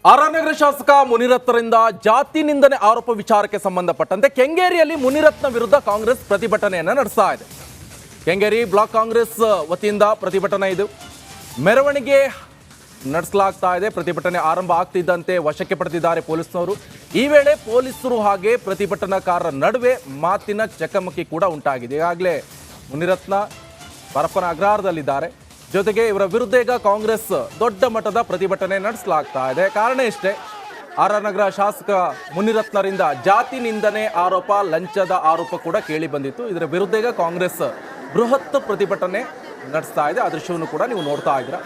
ಆರ್‌ನಗರ ಶಾಸಕ ಮುನಿರತ್ನರಿಂದ ಜಾತಿ ನಿಂದನೆ ಆರೋಪ ವಿಚಾರಕ್ಕೆ ಸಂಬಂಧಪಟ್ಟಂತೆ ಕೆಂಗೇರಿಯಲ್ಲಿ ಮುನಿರತ್ನ ವಿರುದ್ಧ ಕಾಂಗ್ರೆಸ್ ಪ್ರತಿಭಟನೆಯನ್ನು ನಡೆಸ್ತಾ ಇದೆ. ಕೆಂಗೇರಿ ಬ್ಲಾಕ್ ಕಾಂಗ್ರೆಸ್ ವತಿಯಿಂದ ಪ್ರತಿಭಟನೆ ಇದು. ಮೆರವಣಿಗೆ ನಡೆಸಲಾಗ್ತಾ ಇದೆ. ಪ್ರತಿಭಟನೆ ಆರಂಭ ಆಗ್ತಿದ್ದಂತೆ ವಶಕ್ಕೆ ಪಡೆದಿದ್ದಾರೆ ಪೊಲೀಸ್ನವರು. ಈ ವೇಳೆ ಪೊಲೀಸರು ಹಾಗೆ ಪ್ರತಿಭಟನಾಕಾರರ ನಡುವೆ ಮಾತಿನ ಚಕಮಕಿ ಕೂಡ ಉಂಟಾಗಿದೆ. ಈಗಾಗಲೇ ಮುನಿರತ್ನ ಪರಪ್ಪನ ಅಗ್ರಹಾರದಲ್ಲಿದ್ದಾರೆ. ಜೊತೆಗೆ ಇವರ ವಿರುದ್ಧ ಈಗ ಕಾಂಗ್ರೆಸ್ ದೊಡ್ಡ ಮಟ್ಟದ ಪ್ರತಿಭಟನೆ ನಡೆಸಲಾಗ್ತಾ ಇದೆ. ಕಾರಣ ಇಷ್ಟೇ, ಆರ್‌ನಗರ ಶಾಸಕ ಮುನಿರತ್ನರಿಂದ ಜಾತಿ ನಿಂದನೆ ಆರೋಪ, ಲಂಚದ ಆರೋಪ ಕೂಡ ಕೇಳಿ ಬಂದಿತ್ತು. ಇದರ ವಿರುದ್ಧ ಈಗ ಕಾಂಗ್ರೆಸ್ ಬೃಹತ್ ಪ್ರತಿಭಟನೆ ನಡೆಸ್ತಾ ಇದೆ. ಆ ದೃಶ್ಯವನ್ನು ಕೂಡ ನೀವು ನೋಡ್ತಾ ಇದ್ದೀರಾ.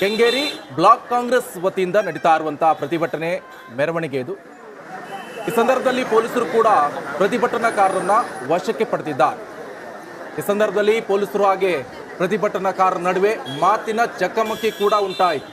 ಕೆಂಗೇರಿ ಬ್ಲಾಕ್ ಕಾಂಗ್ರೆಸ್ ವತಿಯಿಂದ ನಡೀತಾ ಇರುವಂತಹ ಪ್ರತಿಭಟನೆ ಮೆರವಣಿಗೆ ಇದು. ಈ ಸಂದರ್ಭದಲ್ಲಿ ಪೊಲೀಸರು ಕೂಡ ಪ್ರತಿಭಟನಾಕಾರರನ್ನ ವಶಕ್ಕೆ ಪಡೆದಿದ್ದಾರೆ. ಈ ಸಂದರ್ಭದಲ್ಲಿ ಪೊಲೀಸರು ಹಾಗೆ ಪ್ರತಿಭಟನಾಕಾರರ ನಡುವೆ ಮಾತಿನ ಚಕಮಕಿ ಕೂಡ ಉಂಟಾಯಿತು.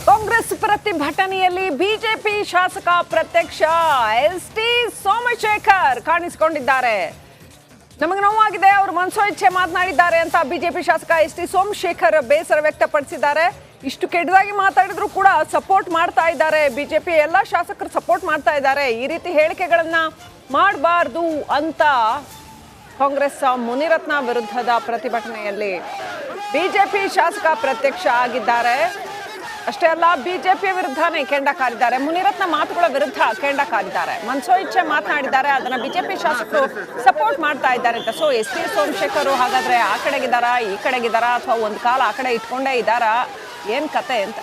ಕಾಂಗ್ರೆಸ್ ಪ್ರತಿಭಟನೆಯಲ್ಲಿ ಬಿಜೆಪಿ ಶಾಸಕ ಪ್ರತ್ಯಕ್ಷ ಎಸ್.ಟಿ. ಸೋಮಶೇಖರ್ ಕಾಣಿಸಿಕೊಂಡಿದ್ದಾರೆ. ನಮಗೆ ನೋವಾಗಿದೆ, ಅವರು ಮನಸೋ ಇಚ್ಛೆ ಮಾತನಾಡಿದ್ದಾರೆ ಅಂತ ಬಿಜೆಪಿ ಶಾಸಕ ಎಸ್.ಟಿ. ಸೋಮಶೇಖರ್ ಬೇಸರ ವ್ಯಕ್ತಪಡಿಸಿದ್ದಾರೆ. ಇಷ್ಟು ಕೆಟ್ಟದಾಗಿ ಮಾತಾಡಿದ್ರು ಕೂಡ ಸಪೋರ್ಟ್ ಮಾಡ್ತಾ ಇದ್ದಾರೆ. ಬಿಜೆಪಿ ಎಲ್ಲ ಶಾಸಕರು ಸಪೋರ್ಟ್ ಮಾಡ್ತಾ ಇದ್ದಾರೆ. ಈ ರೀತಿ ಹೇಳಿಕೆಗಳನ್ನ ಮಾಡಬಾರ್ದು ಅಂತ ಕಾಂಗ್ರೆಸ್ ಮುನಿರತ್ನ ವಿರುದ್ಧದ ಪ್ರತಿಭಟನೆಯಲ್ಲಿ ಬಿಜೆಪಿ ಶಾಸಕ ಪ್ರತ್ಯಕ್ಷ ಆಗಿದ್ದಾರೆ. ಅಷ್ಟೇ ಅಲ್ಲ, ಬಿಜೆಪಿ ವಿರುದ್ಧನೇ ಕೆಂಡ ಕಾರಿದ್ದಾರೆ. ಮುನಿರತ್ನ ಮಾತುಗಳ ವಿರುದ್ಧ ಕೆಂಡ ಕಾರಿದ್ದಾರೆ. ಮನಸೋ ಇಚ್ಛೆ ಮಾತನಾಡಿದ್ದಾರೆ, ಅದನ್ನ ಬಿಜೆಪಿ ಶಾಸಕರು ಸಪೋರ್ಟ್ ಮಾಡ್ತಾ ಇದ್ದಾರೆ ಅಂತ. So ST. ಸೋಮಶೇಖರ್ ಹಾಗಾದ್ರೆ ಆ ಕಡೆಗಿದ್ದಾರಾ, ಈ ಕಡೆಗಿದ್ದಾರಾ, ಅಥವಾ ಒಂದು ಕಾಲ ಆ ಕಡೆ ಇಟ್ಕೊಂಡೇ ಇದ್ದಾರಾ, ಏನ್ ಕತೆ ಅಂತ.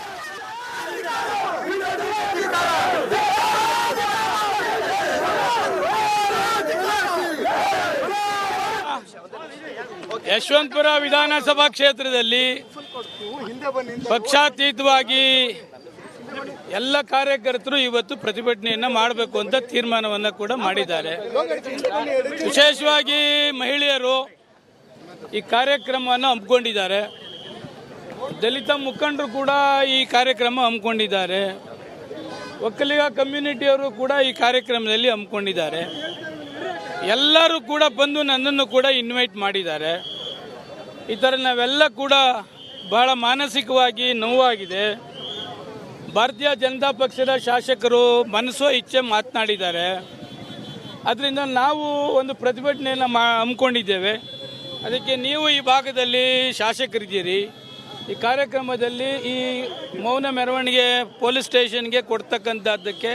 ಯಶವಂತಪುರ ವಿಧಾನಸಭಾ ಕ್ಷೇತ್ರದಲ್ಲಿ ಪಕ್ಷಾತೀತವಾಗಿ ಎಲ್ಲ ಕಾರ್ಯಕರ್ತರು ಇವತ್ತು ಪ್ರತಿಭಟನೆಯನ್ನ ಮಾಡಬೇಕು ಅಂತ ತೀರ್ಮಾನವನ್ನ ಕೂಡ ಮಾಡಿದ್ದಾರೆ. ವಿಶೇಷವಾಗಿ ಮಹಿಳೆಯರು ಈ ಕಾರ್ಯಕ್ರಮವನ್ನು ಹಮ್ಮಿಕೊಂಡಿದ್ದಾರೆ. ದಲಿತ ಮುಖಂಡರು ಕೂಡ ಈ ಕಾರ್ಯಕ್ರಮ ಹಮ್ಮಿಕೊಂಡಿದ್ದಾರೆ. ಒಕ್ಕಲಿಗ ಕಮ್ಯುನಿಟಿಯವರು ಕೂಡ ಈ ಕಾರ್ಯಕ್ರಮದಲ್ಲಿ ಹಮ್ಮಿಕೊಂಡಿದ್ದಾರೆ. ಎಲ್ಲರೂ ಕೂಡ ಬಂದು ನನ್ನನ್ನು ಕೂಡ ಇನ್ವೈಟ್ ಮಾಡಿದ್ದಾರೆ. ಈ ಥರ ನಾವೆಲ್ಲ ಕೂಡ ಬಹಳ ಮಾನಸಿಕವಾಗಿ ನೋವಾಗಿದೆ. ಭಾರತೀಯ ಜನತಾ ಪಕ್ಷದ ಶಾಸಕರು ಮನಸೋ ಇಚ್ಛೆ ಮಾತನಾಡಿದ್ದಾರೆ. ಅದರಿಂದ ನಾವು ಒಂದು ಪ್ರತಿಭಟನೆಯನ್ನು ಹಮ್ಮಿಕೊಂಡಿದ್ದೇವೆ. ಅದಕ್ಕೆ ನೀವು ಈ ಭಾಗದಲ್ಲಿ ಶಾಸಕರಿದ್ದೀರಿ. ಈ ಕಾರ್ಯಕ್ರಮದಲ್ಲಿ ಈ ಮೌನ ಮೆರವಣಿಗೆ ಪೊಲೀಸ್ ಸ್ಟೇಷನ್ಗೆ ಕೊಡ್ತಕ್ಕಂಥದ್ದಕ್ಕೆ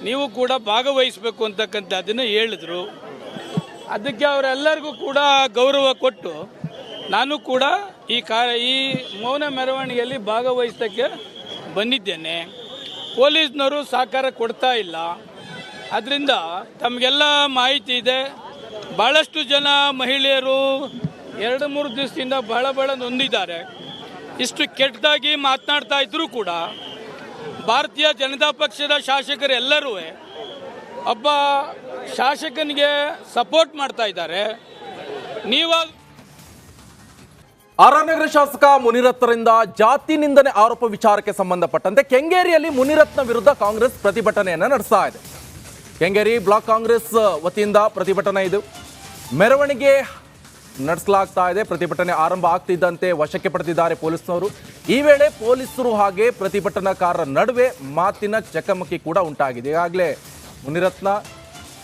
ನೀವು ಕೂಡ ಭಾಗವಹಿಸಬೇಕು ಅಂತಕ್ಕಂಥದ್ದನ್ನು ಹೇಳಿದ್ರು. ಅದಕ್ಕೆ ಅವರೆಲ್ಲರಿಗೂ ಕೂಡ ಗೌರವ ಕೊಟ್ಟು ನಾನು ಕೂಡ ಈ ಮೌನ ಮೆರವಣಿಗೆಯಲ್ಲಿ ಭಾಗವಹಿಸೋಕ್ಕೆ ಬಂದಿದ್ದೇನೆ. ಪೊಲೀಸ್ನವರು ಸಹಕಾರ ಕೊಡ್ತಾ ಇಲ್ಲ. ಅದರಿಂದ ತಮಗೆಲ್ಲ ಮಾಹಿತಿ ಇದೆ. ಭಾಳಷ್ಟು ಜನ ಮಹಿಳೆಯರು 2-3 ದಿವಸದಿಂದ ಬಹಳ ನೊಂದಿದ್ದಾರೆ. ಇಷ್ಟು ಕೆಟ್ಟದಾಗಿ ಮಾತನಾಡ್ತಾ ಇದ್ರೂ ಕೂಡ ಭಾರತೀಯ ಜನತಾ ಪಕ್ಷದ ಶಾಸಕರೆಲ್ಲರೂ ಒಬ್ಬ ಶಾಸಕನಿಗೆ ಸಪೋರ್ಟ್ ಮಾಡ್ತಾ ಇದ್ದಾರೆ. ಆರ್‌ನಗರ ಶಾಸಕ ಮುನಿರತ್ನರಿಂದ ಜಾತಿ ನಿಂದನೆ ಆರೋಪ ವಿಚಾರಕ್ಕೆ ಸಂಬಂಧಪಟ್ಟಂತೆ ಕೆಂಗೇರಿಯಲ್ಲಿ ಮುನಿರತ್ನ ವಿರುದ್ಧ ಕಾಂಗ್ರೆಸ್ ಪ್ರತಿಭಟನೆಯನ್ನು ನಡೆಸ್ತಾ ಇದೆ. ಕೆಂಗೇರಿ ಬ್ಲಾಕ್ ಕಾಂಗ್ರೆಸ್ ವತಿಯಿಂದ ಪ್ರತಿಭಟನೆ ಇದು. ಮೆರವಣಿಗೆ ನಡೆಸಲಾಗ್ತಾ ಇದೆ. ಪ್ರತಿಭಟನೆ ಆರಂಭ ಆಗ್ತಿದ್ದಂತೆ ವಶಕ್ಕೆ ಪಡೆದಿದ್ದಾರೆ ಪೊಲೀಸ್ನವರು. ಈ ವೇಳೆ ಪೊಲೀಸರು ಹಾಗೆ ಪ್ರತಿಭಟನಾಕಾರರ ನಡುವೆ ಮಾತಿನ ಚಕಮಕಿ ಕೂಡ ಉಂಟಾಗಿದೆ. ಈಗಾಗಲೇ ಮುನಿರತ್ನ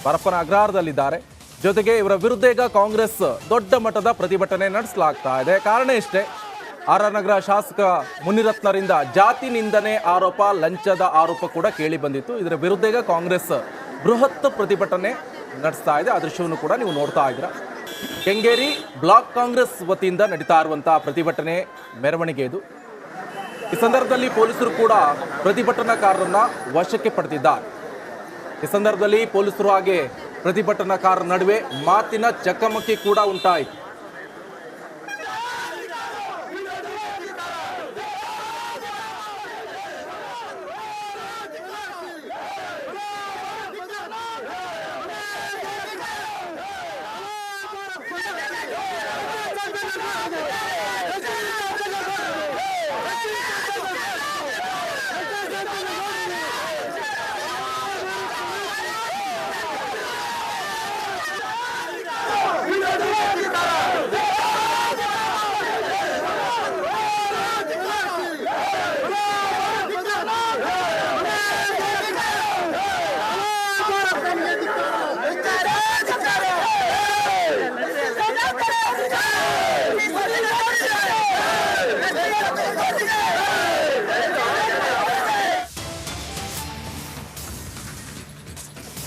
ಪರಪ್ಪನ ಅಗ್ರಹಾರದಲ್ಲಿದ್ದಾರೆ. ಜೊತೆಗೆ ಇವರ ವಿರುದ್ಧ ಈಗ ಕಾಂಗ್ರೆಸ್ ದೊಡ್ಡ ಮಟ್ಟದ ಪ್ರತಿಭಟನೆ ನಡೆಸಲಾಗ್ತಾ ಇದೆ. ಕಾರಣ ಇಷ್ಟೇ, ಆರ್‌ನಗರ ಶಾಸಕ ಮುನಿರತ್ನರಿಂದ ಜಾತಿ ನಿಂದನೆ ಆರೋಪ, ಲಂಚದ ಆರೋಪ ಕೂಡ ಕೇಳಿ ಬಂದಿತ್ತು. ಇದರ ವಿರುದ್ಧ ಈಗ ಕಾಂಗ್ರೆಸ್ ಬೃಹತ್ ಪ್ರತಿಭಟನೆ ನಡೆಸ್ತಾ ಇದೆ. ಆ ದೃಶ್ಯವನ್ನು ಕೂಡ ನೀವು ನೋಡ್ತಾ ಇದ್ದೀರಾ. ಕೆಂಗೇರಿ ಬ್ಲಾಕ್ ಕಾಂಗ್ರೆಸ್ ವತಿಯಿಂದ ನಡೀತಾ ಇರುವಂತಹ ಪ್ರತಿಭಟನೆ ಮೆರವಣಿಗೆ ಇದು. ಈ ಸಂದರ್ಭದಲ್ಲಿ ಪೊಲೀಸರು ಕೂಡ ಪ್ರತಿಭಟನಾಕಾರರನ್ನ ವಶಕ್ಕೆ ಪಡೆದಿದ್ದಾರೆ. ಈ ಸಂದರ್ಭದಲ್ಲಿ ಪೊಲೀಸರು ಹಾಗೆ ಪ್ರತಿಭಟನಾಕಾರರ ನಡುವೆ ಮಾತಿನ ಚಕಮಕಿ ಕೂಡ ಉಂಟಾಯಿತು.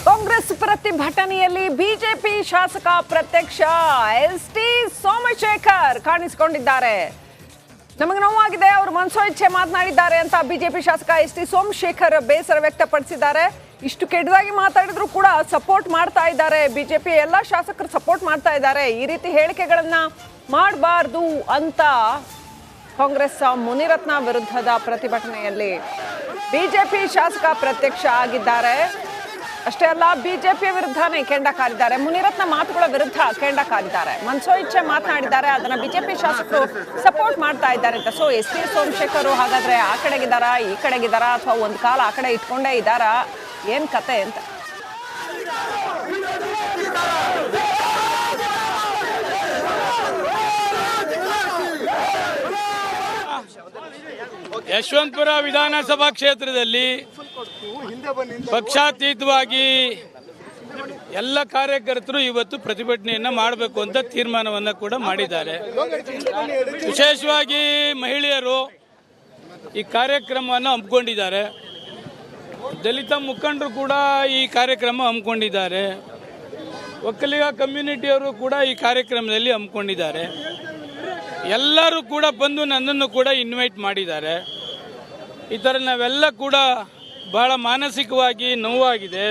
ಕಾಂಗ್ರೆಸ್ ಪ್ರತಿಭಟನೆಯಲ್ಲಿ ಬಿಜೆಪಿ ಶಾಸಕ ಪ್ರತ್ಯಕ್ಷ ಎಸ್ಟಿ ಸೋಮಶೇಖರ್ ಕಾಣಿಸಿಕೊಂಡಿದ್ದಾರೆ. ನಮಗೆ ನೋವಾಗಿದೆ, ಅವರು ಮನಸೋ ಇಚ್ಛೆ ಮಾತನಾಡಿದ್ದಾರೆ ಅಂತ ಬಿಜೆಪಿ ಶಾಸಕ ಎಸ್ಟಿ ಸೋಮಶೇಖರ್ ಬೇಸರ ವ್ಯಕ್ತಪಡಿಸಿದ್ದಾರೆ. ಇಷ್ಟು ಕೆಟ್ಟದಾಗಿ ಮಾತಾಡಿದ್ರು ಕೂಡ ಸಪೋರ್ಟ್ ಮಾಡ್ತಾ ಇದ್ದಾರೆ, ಬಿಜೆಪಿ ಎಲ್ಲ ಶಾಸಕರು ಸಪೋರ್ಟ್ ಮಾಡ್ತಾ ಇದ್ದಾರೆ. ಈ ರೀತಿ ಹೇಳಿಕೆಗಳನ್ನ ಮಾಡಬಾರ್ದು ಅಂತ ಕಾಂಗ್ರೆಸ್ ಮುನಿರತ್ನ ವಿರುದ್ಧದ ಪ್ರತಿಭಟನೆಯಲ್ಲಿ ಬಿಜೆಪಿ ಶಾಸಕ ಪ್ರತ್ಯಕ್ಷ ಆಗಿದ್ದಾರೆ. ಅಷ್ಟೇ ಅಲ್ಲ, ಬಿಜೆಪಿಯ ವಿರುದ್ಧನೇ ಕೆಂಡ ಕಾರಿದ್ದಾರೆ, ಮುನಿರತ್ನ ಮಾತುಗಳ ವಿರುದ್ಧ ಕೆಂಡ ಕಾರಿದ್ದಾರೆ, ಮನಸೋ ಇಚ್ಛೆ ಮಾತನಾಡಿದ್ದಾರೆ, ಅದನ್ನ ಬಿಜೆಪಿ ಶಾಸಕರು ಸಪೋರ್ಟ್ ಮಾಡ್ತಾ ಇದ್ದಾರೆ ಅಂತ. ಸೊ ಎಸ್ ಟಿ ಸೋಮಶೇಖರ್ ಹಾಗಾದ್ರೆ ಆ ಕಡೆಗಿದ್ದಾರಾ, ಈ ಕಡೆಗಿದ್ದಾರಾ, ಅಥವಾ ಒಂದು ಕಾಲ ಆ ಕಡೆ ಇಟ್ಕೊಂಡೇ ಇದ್ದಾರಾ, ಏನ್ ಕತೆ ಅಂತ. ಯಶವಂತಪುರ ವಿಧಾನಸಭಾ ಕ್ಷೇತ್ರದಲ್ಲಿ ಪಕ್ಷಾತೀತವಾಗಿ ಎಲ್ಲ ಕಾರ್ಯಕರ್ತರು ಇವತ್ತು ಪ್ರತಿಭಟನೆಯನ್ನ ಮಾಡಬೇಕು ಅಂತ ತೀರ್ಮಾನವನ್ನ ಕೂಡ ಮಾಡಿದ್ದಾರೆ. ವಿಶೇಷವಾಗಿ ಮಹಿಳೆಯರು ಈ ಕಾರ್ಯಕ್ರಮವನ್ನು ಹಮ್ಮಿಕೊಂಡಿದ್ದಾರೆ. ದಲಿತ ಮುಖಂಡರು ಕೂಡ ಈ ಕಾರ್ಯಕ್ರಮ ಹಮ್ಮಿಕೊಂಡಿದ್ದಾರೆ. ಒಕ್ಕಲಿಗ ಕಮ್ಯುನಿಟಿಯವರು ಕೂಡ ಈ ಕಾರ್ಯಕ್ರಮದಲ್ಲಿ ಹಮ್ಮಿಕೊಂಡಿದ್ದಾರೆ. ಎಲ್ಲರೂ ಕೂಡ ಬಂದು ನನ್ನನ್ನು ಕೂಡ ಇನ್ವೈಟ್ ಮಾಡಿದ್ದಾರೆ. ಈ ಥರ ನಾವೆಲ್ಲ ಕೂಡ ಬಹಳ ಮಾನಸಿಕವಾಗಿ ನೋವಾಗಿದೆ.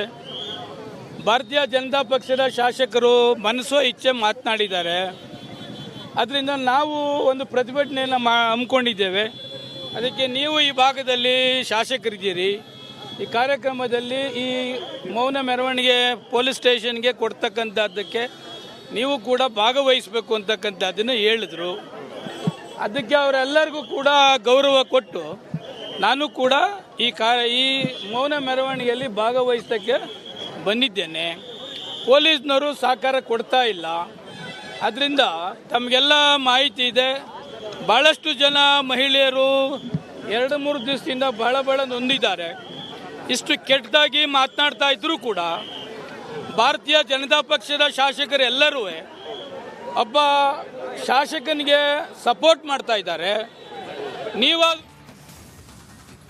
ಭಾರತೀಯ ಜನತಾ ಪಕ್ಷದ ಶಾಸಕರು ಮನಸೋ ಇಚ್ಛೆ ಮಾತನಾಡಿದ್ದಾರೆ. ಅದರಿಂದ ನಾವು ಒಂದು ಪ್ರತಿಭಟನೆಯನ್ನು ಹಮ್ಮಿಕೊಂಡಿದ್ದೇವೆ. ಅದಕ್ಕೆ ನೀವು ಈ ಭಾಗದಲ್ಲಿ ಶಾಸಕರಿದ್ದೀರಿ. ಈ ಕಾರ್ಯಕ್ರಮದಲ್ಲಿ ಈ ಮೌನ ಮೆರವಣಿಗೆ ಪೊಲೀಸ್ ಸ್ಟೇಷನ್ಗೆ ಕೊಡ್ತಕ್ಕಂಥದ್ದಕ್ಕೆ ನೀವು ಕೂಡ ಭಾಗವಹಿಸಬೇಕು ಅಂತಕ್ಕಂಥದ್ದನ್ನು ಹೇಳಿದ್ರು. ಅದಕ್ಕೆ ಅವರೆಲ್ಲರಿಗೂ ಕೂಡ ಗೌರವ ಕೊಟ್ಟು ನಾನು ಕೂಡ ಈ ಮೌನ ಮೆರವಣಿಗೆಯಲ್ಲಿ ಭಾಗವಹಿಸೋಕ್ಕೆ ಬಂದಿದ್ದೇನೆ. ಪೊಲೀಸ್ನವರು ಸಹಕಾರ ಕೊಡ್ತಾ ಇಲ್ಲ. ಅದರಿಂದ ತಮಗೆಲ್ಲ ಮಾಹಿತಿ ಇದೆ, ಭಾಳಷ್ಟು ಜನ ಮಹಿಳೆಯರು 2-3 ದಿವಸದಿಂದ ಬಹಳ ನೊಂದಿದ್ದಾರೆ. ಇಷ್ಟು ಕೆಟ್ಟದಾಗಿ ಮಾತನಾಡ್ತಾ ಇದ್ರೂ ಕೂಡ ಭಾರತೀಯ ಜನತಾ ಪಕ್ಷದ ಶಾಸಕರೆಲ್ಲರೂ ಒಬ್ಬ ಶಾಸಕನಿಗೆ ಸಪೋರ್ಟ್ ಮಾಡ್ತಾ ಇದ್ದಾರೆ. ನೀವಾದರೂ